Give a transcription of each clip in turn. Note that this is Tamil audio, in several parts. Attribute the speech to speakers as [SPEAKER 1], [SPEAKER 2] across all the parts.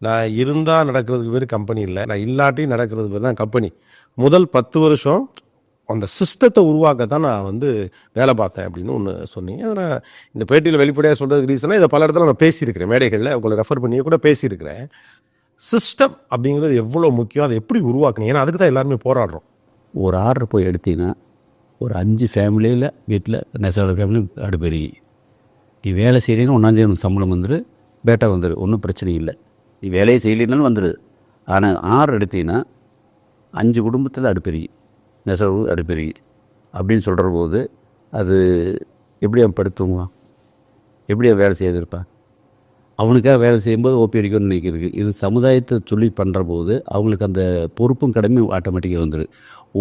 [SPEAKER 1] நான் இருந்தால் நடக்கிறதுக்கு பேர் கம்பெனி இல்லை, நான் இல்லாட்டி நடக்கிறது பேர் தான் கம்பெனி. முதல் 10 வருஷம் அந்த சிஸ்டத்தை உருவாக்க தான் நான் வந்து வேலை பார்த்தேன் அப்படின்னு ஒன்று சொன்னீங்க. அதை நான் இந்த பேட்டியில் வெளிப்படையாக சொல்கிறதுக்கு ரீசனாக இதை பல இடத்துல நான் பேசியிருக்கிறேன், மேடைகளில் உங்களை ரெஃபர் பண்ணி கூட பேசியிருக்கிறேன். சிஸ்டம் அப்படிங்கிறது எவ்வளோ முக்கியம், அதை எப்படி உருவாக்குனீங்க? ஏன்னா அதுக்கு தான் எல்லாருமே போராடுறோம்.
[SPEAKER 2] ஒரு ஆர்டர் போய் எடுத்தீங்கன்னா ஒரு 5 ஃபேமிலியில் வீட்டில் நெசவாளர் ஃபேமிலி அடுப்பெருகி நீ வேலை செய்கிறீங்கன்னா ஒன்றாந்தேதி உனக்கு சம்பளம் வந்துடு, பேட்டா வந்துடு, ஒன்றும் பிரச்சனை இல்லை. நீ வேலையை செய்யலைனாலும் வந்துடுது. ஆனால் ஆர்டர் எடுத்தீங்கன்னா 5 குடும்பத்தில் அடுப்பெருகி நெசவு அடுப்பெருகி அப்படின்னு சொல்கிற போது அது எப்படி அவன் படுத்துவான், எப்படி அவன் வேலை செய்திருப்பான்? அவனுக்காக வேலை செய்யும்போது ஓபி அடிக்கணும்னு நினைக்கிறது. இது சமுதாயத்தை சொல்லி பண்ணுற போது அவங்களுக்கு அந்த பொறுப்பும் கடமையும் ஆட்டோமேட்டிக்காக வந்துடும்.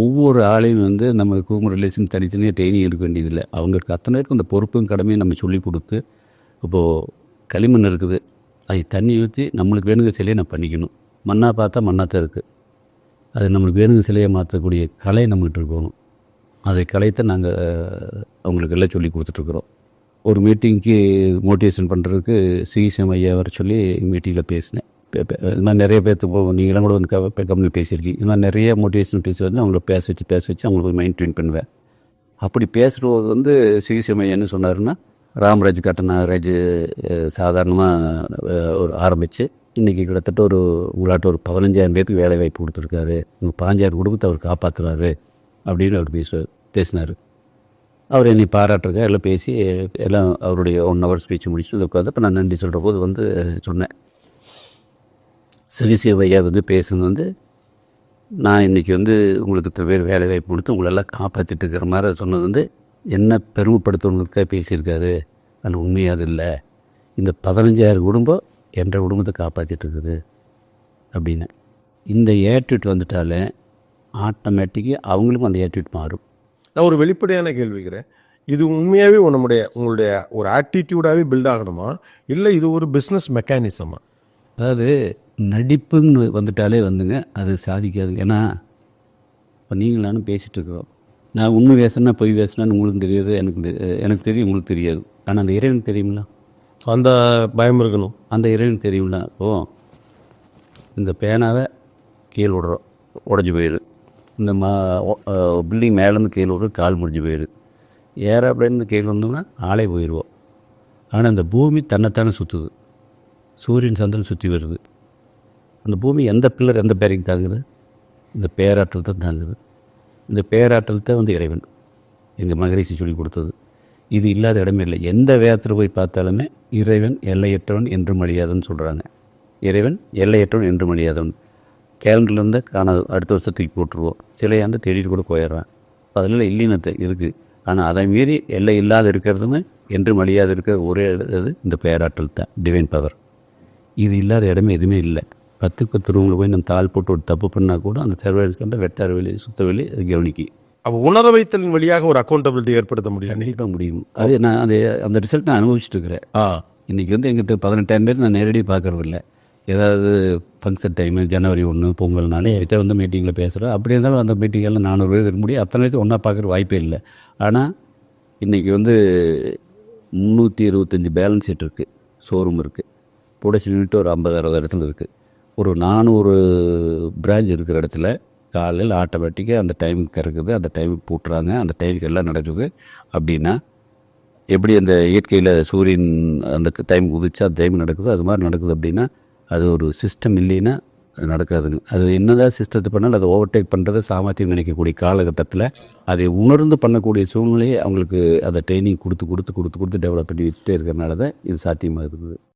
[SPEAKER 2] ஒவ்வொரு ஆளையும் வந்து நம்ம ஹியூமன் ரிலேஷன் தனித்தனியாக ட்ரைனிங் எடுக்க வேண்டியதில்லை. அவங்களுக்கு அத்தனை பேருக்கு அந்த பொறுப்பும் கடமையும் நம்ம சொல்லி கொடுத்து, இப்போது களிமண் இருக்குது, அது தண்ணி ஊற்றி நம்மளுக்கு வேணுங்கிற சிலையை நான் பண்ணிக்கணும். மண்ணாக பார்த்தா மண்ணாக தான் இருக்குது. அது நம்மளுக்கு வேணுங்கிற சிலையை மாற்றக்கூடிய கலை நம்மகிட்ட இருக்கணும். அதை கலைத்தை நாங்கள் அவங்களுக்கு எல்லாம் சொல்லி கொடுத்துட்ருக்குறோம். ஒரு மீட்டிங்க்கு மோட்டிவேஷன் பண்ணுறதுக்கு சிஎஸ்எம் ஐயா வர சொல்லி மீட்டிங்கில் பேசினேன். இது மாதிரி நிறைய பேர்த்து நீங்களாம் கூட வந்து கம்பெனி பேசியிருக்கீங்க. இது மாதிரி நிறைய மோட்டிவேஷன் பேசி வந்து அவங்கள பேச வச்சு அவங்களுக்கு மைண்ட் ட்ரெயின் பண்ணுவேன். அப்படி பேசுகிறது வந்து சிஎஸ்எம் ஐயா என்ன சொன்னாருன்னா, ராம்ராஜ் கட்டநாகராஜ் சாதாரணமாக ஒரு ஆரம்பித்து இன்றைக்கி கிட்டத்தட்ட உங்களாட்ட ஒரு 15,000 பேருக்கு வேலை வாய்ப்பு கொடுத்துருக்காரு, உங்கள் 15,000 குடும்பத்தை அவர் காப்பாற்றுறாரு அப்படின்னு அவர் பேசினார். அவர் என்னை பாராட்டுறதுக்காக எல்லாம் பேசி எல்லாம் அவருடைய 1 hour ஸ்பீச் முடிச்சுட்டு உட்காந்து இப்போ நான் நன்றி சொல்கிற போது வந்து சொன்னேன், சிகிச்சை ஐயா வந்து பேசுனது வந்து நான் இன்றைக்கி வந்து உங்களுக்கு இத்தனை பேர் வேலை வாய்ப்பு கொடுத்து உங்களெல்லாம் காப்பாற்றிட்டு இருக்கிற மாதிரி சொன்னது வந்து என்ன பெருமைப்படுத்தவங்களுக்காக பேசியிருக்காரு. ஆனால் உண்மையாக அது இல்லை. இந்த 15,000 குடும்பம் என்ற குடும்பத்தை காப்பாற்றிட்டு இருக்குது அப்படின்னு. இந்த ஏட்டியூட் வந்துட்டாலே ஆட்டோமேட்டிக்காக அவங்களுக்கும் அந்த ஏட்டியூட் மாறும்.
[SPEAKER 1] நான் ஒரு வெளிப்படையான கேள்விக்கிறேன், இது உண்மையாகவே உங்களுடைய ஒரு ஆட்டிடியூடாகவே பில்ட் ஆகணுமா, இல்லை இது ஒரு பிஸ்னஸ் மெக்கானிசமா?
[SPEAKER 2] அதாவது நடிப்புன்னு வந்துட்டாலே வந்துங்க அது சாதிக்காது. ஏன்னா இப்போ நீங்கள் நானும் பேசிகிட்டு இருக்கிறோம், நான் உண்மை பேசுனா பொய் பேசுனான்னு உங்களுக்கு தெரியாது, எனக்கு தெரியும், உங்களுக்கு தெரியாது. ஆனால் அந்த இறைவனுக்கு தெரியுங்களா?
[SPEAKER 1] அந்த பயம் இருக்கணும்.
[SPEAKER 2] அந்த இறைவனுக்கு தெரியுங்களா? இப்போது இந்த பேனாவை கீழே விடுறோம், உடஞ்சி போயிடு. இந்த பில்டிங் மேலேருந்து கீழே விடுற கால் முடிஞ்சு போயிடு. ஏரோப்ளேன்லேருந்து கீழே வந்தோம்னா ஆளே போயிடுவோம். ஆனால் அந்த பூமி தன்னைத்தானே சுற்றுது, சூரியன் சந்திரன் சுற்றி வருது. அந்த பூமி எந்த பில்லர் எந்த பேரிங் தாங்குது? இந்த பேராற்றல் தான் தாங்குது. இந்த பேராற்றல் தான் வந்து இறைவன் எங்கள் மகரிஷி சொல்லி கொடுத்தது. இது இல்லாத இடமே இல்லை. எந்த வேதத்தில் போய் பார்த்தாலுமே இறைவன் எல்லையற்றவன் என்றும் அழியாதவன் சொல்கிறாங்க. இறைவன் எல்லையற்றவன் என்றும் அழியாதவன். கேலண்டர்லேருந்து காணாது, அடுத்த வருஷத்துக்கு போட்டுருவோம். சிலையாண்டு தேடிட்டு கூட போயிடுறான். அதில் இல்லினத்தை இருக்குது. ஆனால் அதை மீறி எல்லை இல்லாத இருக்கிறதுமே என்றும் அழியாது இருக்கிற ஒரே இது இந்த பேராற்றல் தான், டிவைன் பவர். இது இல்லாத இடமே எதுவுமே இல்லை. 10 ரூமில் போய் நம்ம தாள் போட்டு ஒரு தப்பு பண்ணால் கூட அந்த சர்வேலன்ஸ் கண்ட வெட்டார் வெளி சுத்த வெளி அது கவனிக்கி.
[SPEAKER 1] அப்போ உணர வைத்தலின் வழியாக ஒரு அக்கௌண்டபிலிட்டி ஏற்படுத்த முடியும்.
[SPEAKER 2] கண்டிப்பாக முடியும். அது நான் அந்த ரிசல்ட் நான் அனுபவிச்சுட்டு இருக்கிறேன். இன்றைக்கி வந்து எங்கிட்ட 18,000 பேர் நான் நேரடியாக பார்க்குறதில்ல. ஏதாவது ஃபங்க்ஷன் டைமு, ஜனவரி 1 பொங்கல்னாலே என்கிட்ட வந்து மீட்டிங்கில் பேசுகிறேன். அப்படி இருந்தாலும் அந்த மீட்டிங்கெல்லாம் 400 பேர் இருக்க முடியும். அத்தனை பேர் ஒன்றா பார்க்குற வாய்ப்பே இல்லை. ஆனால் இன்றைக்கி வந்து 325 பேலன்ஸ் ஷீட் இருக்குது, ஷோரூம் இருக்குது, ப்ரொடக்ஷன் யூனிட் ஒரு 50-60 இடத்துல இருக்குது. ஒரு 400 பிரான்ச் இருக்கிற இடத்துல காலையில் ஆட்டோமேட்டிக்காக அந்த டைமுக்கு இருக்குது, அந்த டைமுக்கு போட்டுறாங்க, அந்த டைமுக்கு எல்லாம் நடக்குது. அப்படின்னா எப்படி அந்த இயற்கையில் சூரியன் அந்த டைம் உதிச்சா அந்த டைம் நடக்குது, அது மாதிரி நடக்குது. அப்படின்னா அது ஒரு சிஸ்டம் இல்லைன்னா அது நடக்காதுங்க. அது என்னதான் சிஸ்டத்தை பண்ணாலும் அதை ஓவர்டேக் பண்ணுறது சாமர்த்தியம் நினைக்கக்கூடிய காலகட்டத்தில் அதை உணர்ந்து பண்ணக்கூடிய சூழ்நிலையை அவங்களுக்கு அதை ட்ரைனிங் கொடுத்து டெவலப் பண்ணி வச்சுட்டே இருக்கிறனால தான் இது சாத்தியமாக இருக்குது.